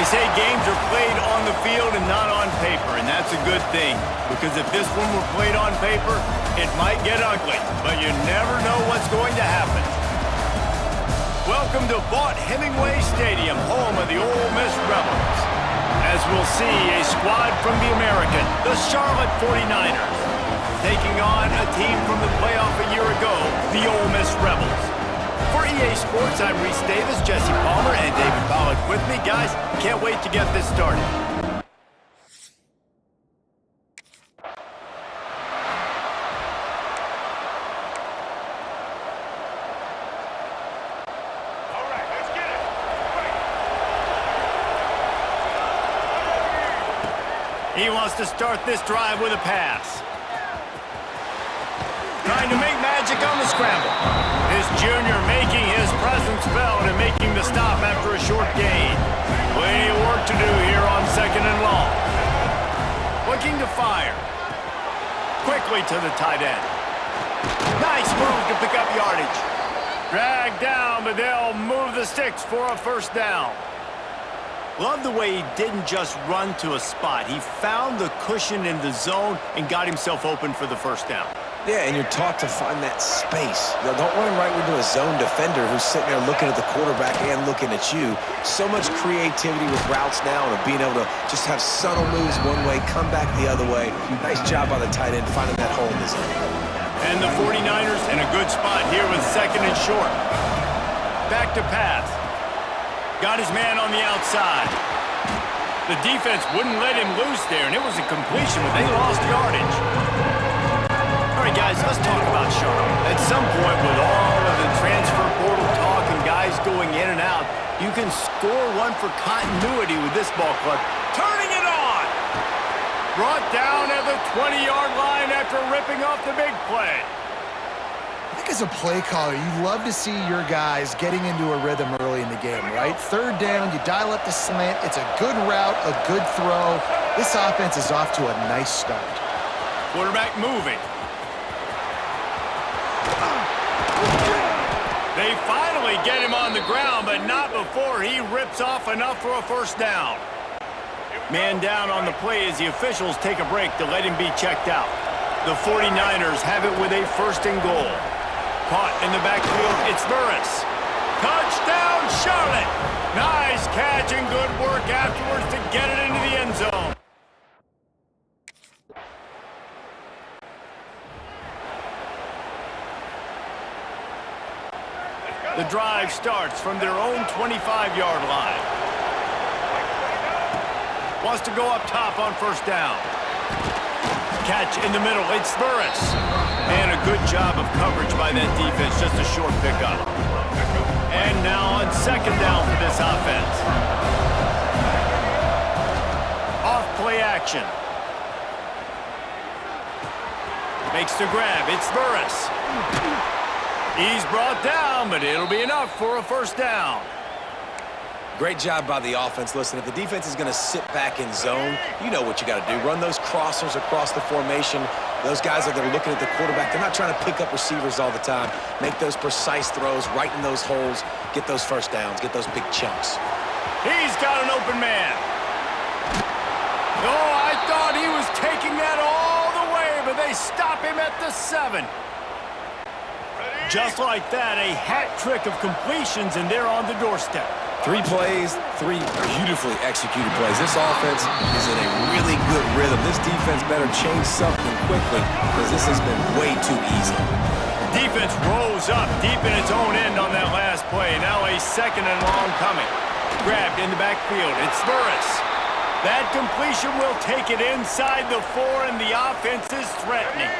say games are played on the field and not on paper, and that's a good thing. Because if this one were played on paper, it might get ugly, but you never know what's going to happen. Welcome to Vaught-Hemingway Stadium, home of the Ole Miss Rebels. As we'll see, a squad from the American, the Charlotte 49ers, taking on a team from the playoff a year ago, the Ole Miss Rebels. For EA Sports, I'm Reese Davis, Jesse Palmer, and David Pollack with me. Guys, can't wait to get this started. He wants to start this drive with a pass. Trying to make magic on the scramble. This junior making his presence felt and making the stop after a short gain. Plenty of work to do here on 2nd and long. Looking to fire. Quickly to the tight end. Nice move to pick up yardage. Dragged down, but they'll move the sticks for a first down. Love the way he didn't just run to a spot. He found the cushion in the zone and got himself open for the first down. Yeah, and you're taught to find that space. You know, don't run right into a zone defender who's sitting there looking at the quarterback and looking at you. So much creativity with routes now and being able to just have subtle moves one way, come back the other way. Nice job by the tight end finding that hole in the zone. And the 49ers in a good spot here with 2nd and short. Back to pass. Got his man on the outside. The defense wouldn't let him loose there, and it was a completion, but they lost yardage. All right, guys, let's talk about Charlotte. At some point, with all of the transfer portal talk and guys going in and out, you can score one for continuity with this ball club. Turning it on! Brought down at the 20-yard line after ripping off the big play. I think as a play caller, you love to see your guys getting into a rhythm early in the game, right? 3rd down, you dial up the slant. It's a good route, a good throw. This offense is off to a nice start. Quarterback moving. They finally get him on the ground, but not before he rips off enough for a first down. Man down on the play as the officials take a break to let him be checked out. The 49ers have it with a 1st and goal. Caught in the backfield, it's Burris. Touchdown, Charlotte! Nice catch and good work afterwards to get it into the end zone. The drive starts from their own 25-yard line. Wants to go up top on 1st down. Catch in the middle, it's Burris. And a good job of coverage by that defense, just a short pickup. And now on 2nd down for this offense. Off play action. Makes the grab, it's Burris. He's brought down, but it'll be enough for a first down. Great job by the offense. Listen, if the defense is going to sit back in zone, you know what you got to do. Run those crossers across the formation. Those guys that are looking at the quarterback, they're not trying to pick up receivers all the time. Make those precise throws right in those holes. Get those first downs. Get those big chunks. He's got an open man. Oh, I thought he was taking that all the way, but they stop him at the 7. Just like that, a hat trick of completions, and they're on the doorstep. 3 plays, 3 beautifully executed plays. This offense is in a really good rhythm. This defense better change something quickly because this has been way too easy. Defense rose up deep in its own end on that last play. Now a 2nd and long coming. Grabbed in the backfield. It's Burris. That completion will take it inside the 4, and the offense is threatening.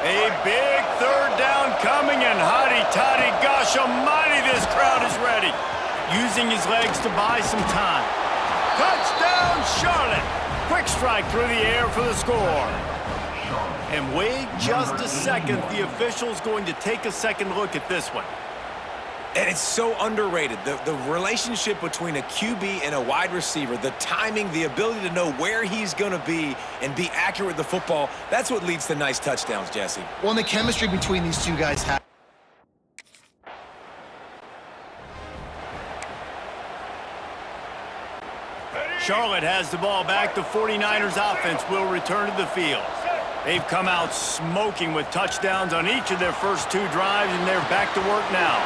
A big 3rd down coming, and hotty-toddy, gosh almighty, this crowd is ready. Using his legs to buy some time. Touchdown, Charlotte! Quick strike through the air for the score. And wait just a second, the official's going to take a second look at this one. And it's so underrated. The relationship between a QB and a wide receiver, the timing, the ability to know where he's going to be and be accurate with the football, that's what leads to nice touchdowns, Jesse. Well, and the chemistry between these two guys have. Charlotte has the ball back. The 49ers offense will return to the field. They've come out smoking with touchdowns on each of their first 2 drives, and they're back to work now.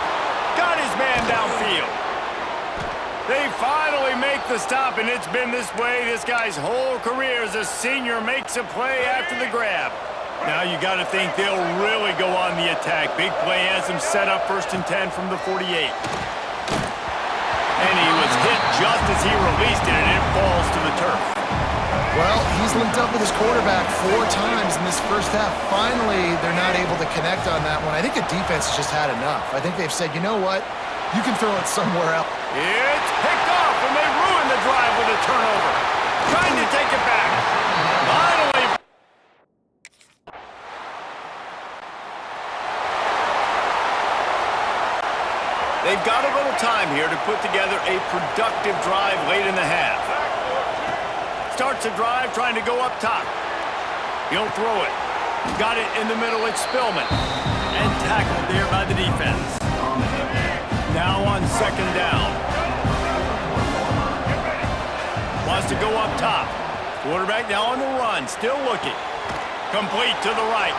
Got his man downfield. They finally make the stop, and it's been this way this guy's whole career as a senior makes a play after the grab. Now you got to think they'll really go on the attack. Big play has them set up 1st and 10 from the 48. And he was hit just as he released it, and it falls to the turf. Well, he's linked up with his quarterback 4 times in this first half. Finally, they're not able to connect on that one. I think the defense has just had enough. I think they've said, you know what? You can throw it somewhere else. It's picked off, and they ruin the drive with a turnover. Trying to take it back. Finally. They've got a little time here to put together a productive drive late in the half. Starts a drive trying to go up top. He'll throw it. Got it in the middle. It's Spillman. And tackled there by the defense. Now on 2nd down. Wants to go up top. Quarterback now on the run. Still looking. Complete to the right.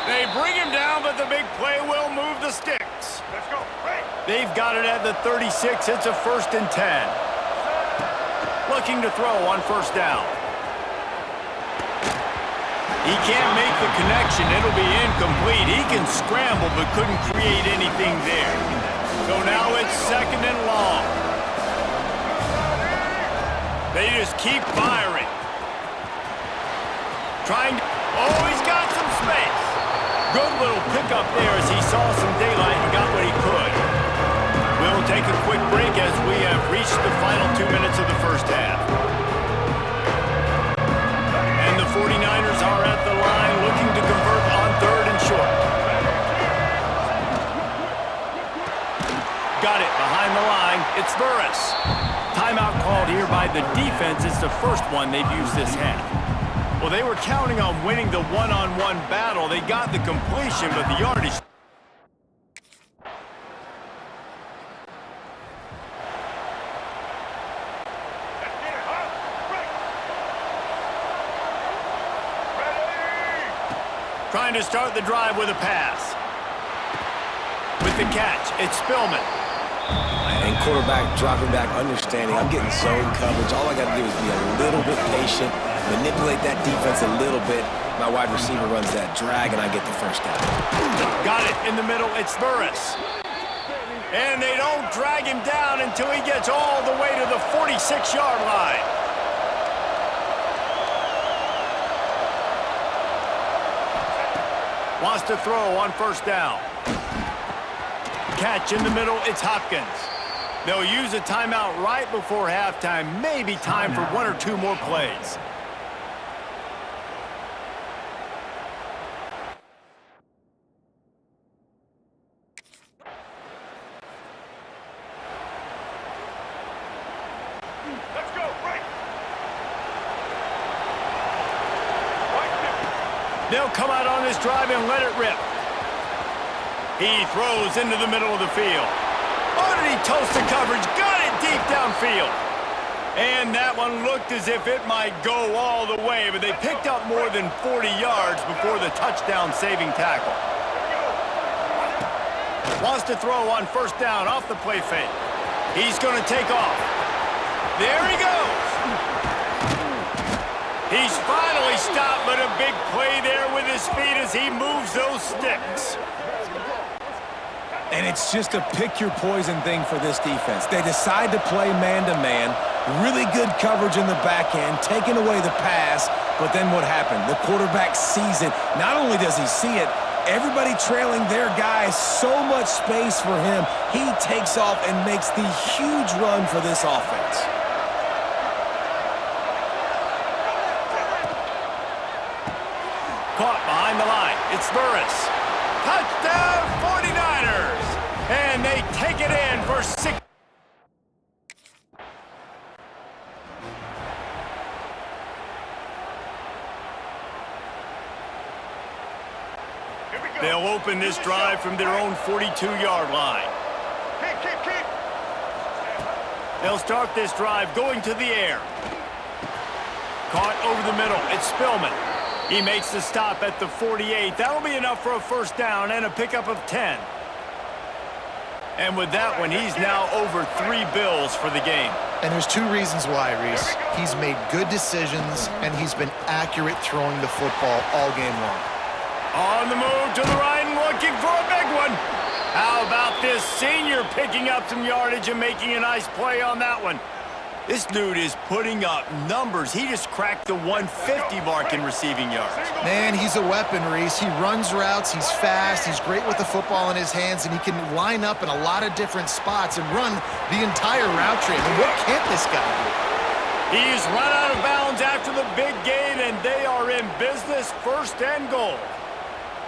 They bring him down, but the big play will move the sticks. Let's go. They've got it at the 36. It's a 1st and 10. Looking to throw on 1st down. He can't make the connection. It'll be incomplete. He can scramble, but couldn't create anything there. So now it's 2nd and long. They just keep firing. Trying to... Oh, he's got some space. Good little pickup there as he saw some daylight and got what he could. We'll take a quick break as we have reached the final 2 minutes of the first half. And the 49ers are at the line looking to convert on 3rd and short. Got it behind the line. It's Burris. Timeout called here by the defense. It's the first one they've used this half. Well, they were counting on winning the one-on-one battle. They got the completion, but the yardage... Trying to start the drive with a pass. With the catch, it's Spillman. And quarterback dropping back, understanding. I'm getting zone coverage. All I got to do is be a little bit patient, manipulate that defense a little bit. My wide receiver runs that drag, and I get the 1st down. Got it in the middle. It's Burris. And they don't drag him down until he gets all the way to the 46-yard line. Wants to throw on 1st down. Catch in the middle, it's Hopkins. They'll use a timeout right before halftime. Maybe time for 1 or 2 more plays. Let's go, right. They'll come out on this drive and let it rip. He throws into the middle of the field. Oh, did he toast the coverage? Got it deep downfield. And that one looked as if it might go all the way, but they picked up more than 40 yards before the touchdown-saving tackle. Wants to throw on 1st down off the play fake. He's going to take off. There he goes. He's finally stopped, but a big play there with his feet as he moves those sticks. And it's just a pick-your-poison thing for this defense. They decide to play man-to-man, really good coverage in the back end, taking away the pass, but then what happened? The quarterback sees it. Not only does he see it, everybody trailing their guy, so much space for him. He takes off and makes the huge run for this offense. Caught behind the line. It's Burris. Touchdown 49ers! And they take it in for 6. They'll open this drive from their own 42-yard line. They'll start this drive going to the air. Caught over the middle. It's Spillman. He makes the stop at the 48. That'll be enough for a first down and a pickup of 10. And with that one, he's now over 3 bills for the game. And there's 2 reasons why, Reese. He's made good decisions, and he's been accurate throwing the football all game long. On the move to the right and looking for a big one. How about this senior picking up some yardage and making a nice play on that one? This dude is putting up numbers. He just cracked the 150 mark in receiving yards. Man, he's a weapon, Reese. He runs routes, he's fast, he's great with the football in his hands, and he can line up in a lot of different spots and run the entire route tree. I mean, what can't this guy do? He's run out of bounds after the big gain, and they are in business, first and goal.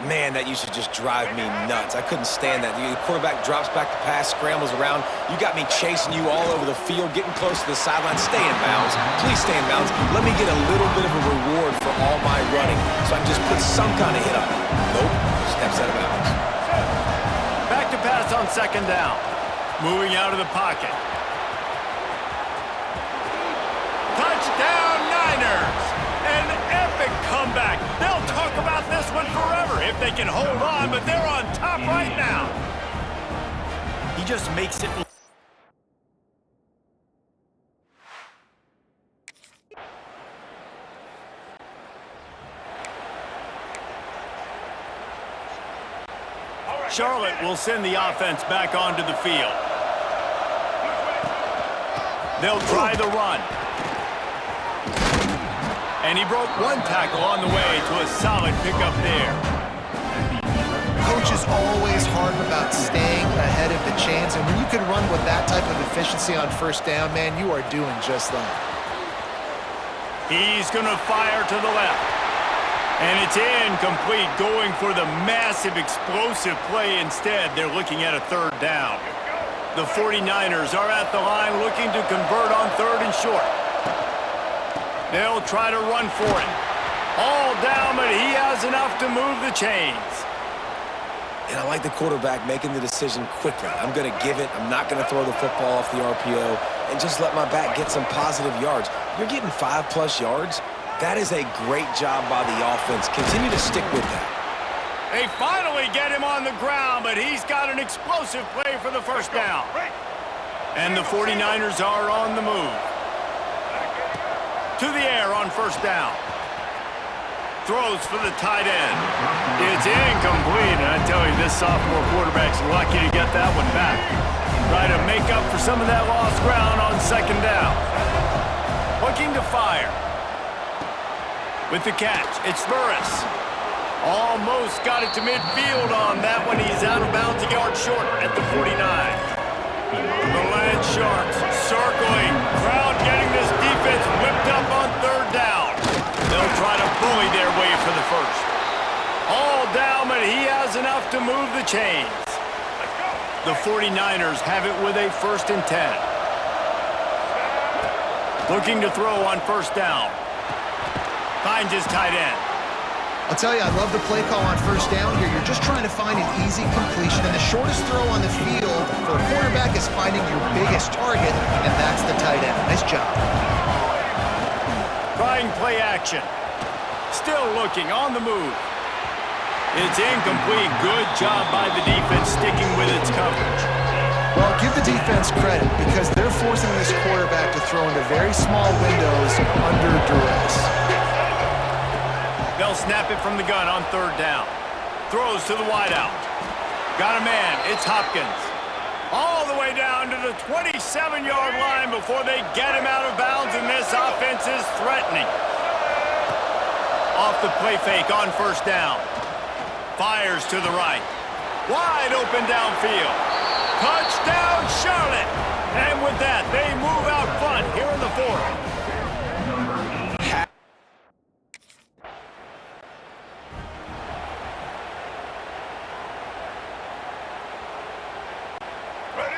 Man, that used to just drive me nuts. I couldn't stand that. The quarterback drops back to pass, scrambles around. You got me chasing you all over the field, getting close to the sideline. Stay in bounds. Please stay in bounds. Let me get a little bit of a reward for all my running so I can just put some kind of hit on it. Nope. Steps out of bounds. Back to pass on second down. Moving out of the pocket. Touchdown, Niners! An epic comeback. They'll talk about this one forever if they can hold on, but they're on top right now. He just makes it. Charlotte will send the offense back onto the field. They'll try the run. And he broke one tackle on the way to a solid pickup there. Coach is always hard about staying ahead of the chains, and when you can run with that type of efficiency on first down, man, you are doing just that. He's going to fire to the left. And it's incomplete, going for the massive explosive play instead. They're looking at a third down. The 49ers are at the line looking to convert on third and short. They'll try to run for it. All down, but he has enough to move the chains. And I like the quarterback making the decision quickly. I'm going to give it. I'm not going to throw the football off the RPO and just let my back get some positive yards. You're getting 5+ yards. That is a great job by the offense. Continue to stick with that. They finally get him on the ground, but he's got an explosive play for the first down. And the 49ers are on the move. To the air on first down. Throws for the tight end. It's incomplete, and I tell you, this sophomore quarterback's lucky to get that one back. Try to make up for some of that lost ground on second down. Looking to fire. With the catch, it's Burris. Almost got it to midfield on that one. He's out of bounds a yard short at the 49. The Land Sharks circling. Crowd getting this defense whipped up on third down. They'll try to bully their way for the first. All down, but he has enough to move the chains. The 49ers have it with a 1st and 10. Looking to throw on first down. Finds his tight end. I'll tell you, I love the play call on first down here. You're just trying to find an easy completion, and the shortest throw on the field for a quarterback is finding your biggest target, and that's the tight end. Nice job. Trying play action. Still looking on the move. It's incomplete. Good job by the defense sticking with its coverage. Well, give the defense credit because they're forcing this quarterback to throw into very small windows under duress. They'll snap it from the gun on third down. Throws to the wideout. Got a man. It's Hopkins. All the way down to the 27-yard line before they get him out of bounds, and this offense is threatening. Off the play fake on first down. Fires to the right. Wide open downfield. Touchdown, Charlotte! And with that, they move out front here in the fourth.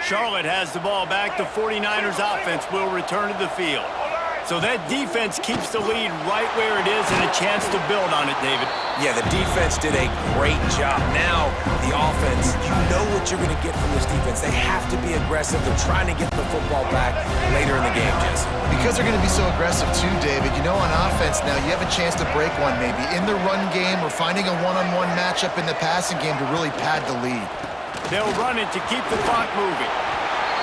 Charlotte has the ball back. The 49ers offense will return to the field. So that defense keeps the lead right where it is and a chance to build on it, David. Yeah, the defense did a great job. Now, the offense, you know what you're going to get from this defense. They have to be aggressive. They're trying to get the football back later in the game, Jesse. Because they're going to be so aggressive too, David, you know on offense now you have a chance to break one maybe in the run game or finding a one-on-one matchup in the passing game to really pad the lead. They'll run it to keep the clock moving.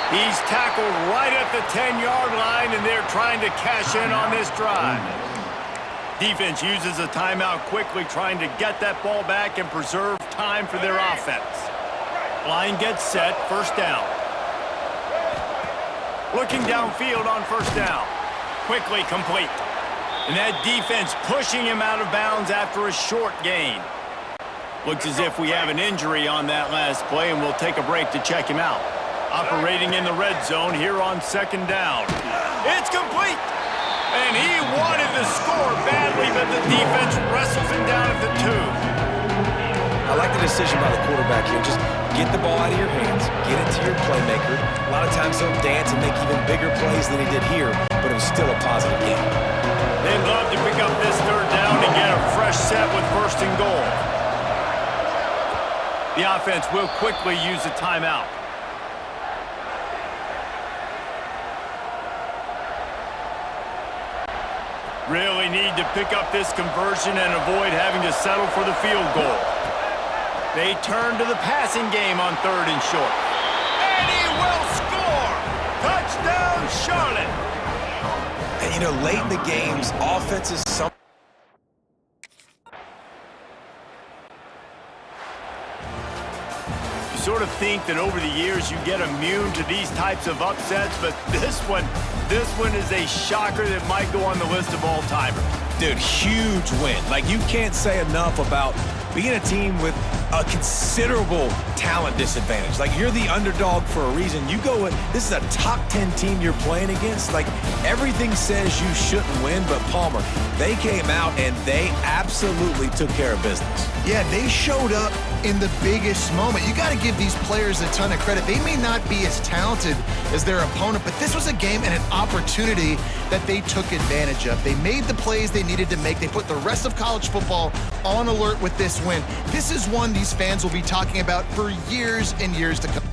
He's tackled right at the 10-yard line, and they're trying to cash in on this drive. Defense uses a timeout quickly, trying to get that ball back and preserve time for their offense. Line gets set, first down. Looking downfield on first down. Quickly complete. And that defense pushing him out of bounds after a short gain. Looks as if we have an injury on that last play, and we'll take a break to check him out. Operating in the red zone here on second down. It's complete! And he wanted the score badly, but the defense wrestles him down at the 2. I like the decision by the quarterback here. Just get the ball out of your hands, get it to your playmaker. A lot of times he'll dance and make even bigger plays than he did here, but it was still a positive game. They'd love to pick up this third down and get a fresh set with first and goal. The offense will quickly use a timeout. Really need to pick up this conversion and avoid having to settle for the field goal. They turn to the passing game on third and short. And he will score! Touchdown, Charlotte! And, you know, late in the games, offenses sort of think that over the years you get immune to these types of upsets, but this one is a shocker that might go on the list of all-timers. Dude, huge win. Like, you can't say enough about being a team with a considerable talent disadvantage. Like, you're the underdog for a reason. You go with, this is a top 10 team you're playing against. Like, everything says you shouldn't win, but Palmer, they came out and they absolutely took care of business. Yeah, they showed up in the biggest moment. You got to give these players a ton of credit. They may not be as talented as their opponent, but this was a game and an opportunity that they took advantage of. They made the plays they needed to make. They put the rest of college football on alert with this win. This is one these fans will be talking about for years and years to come.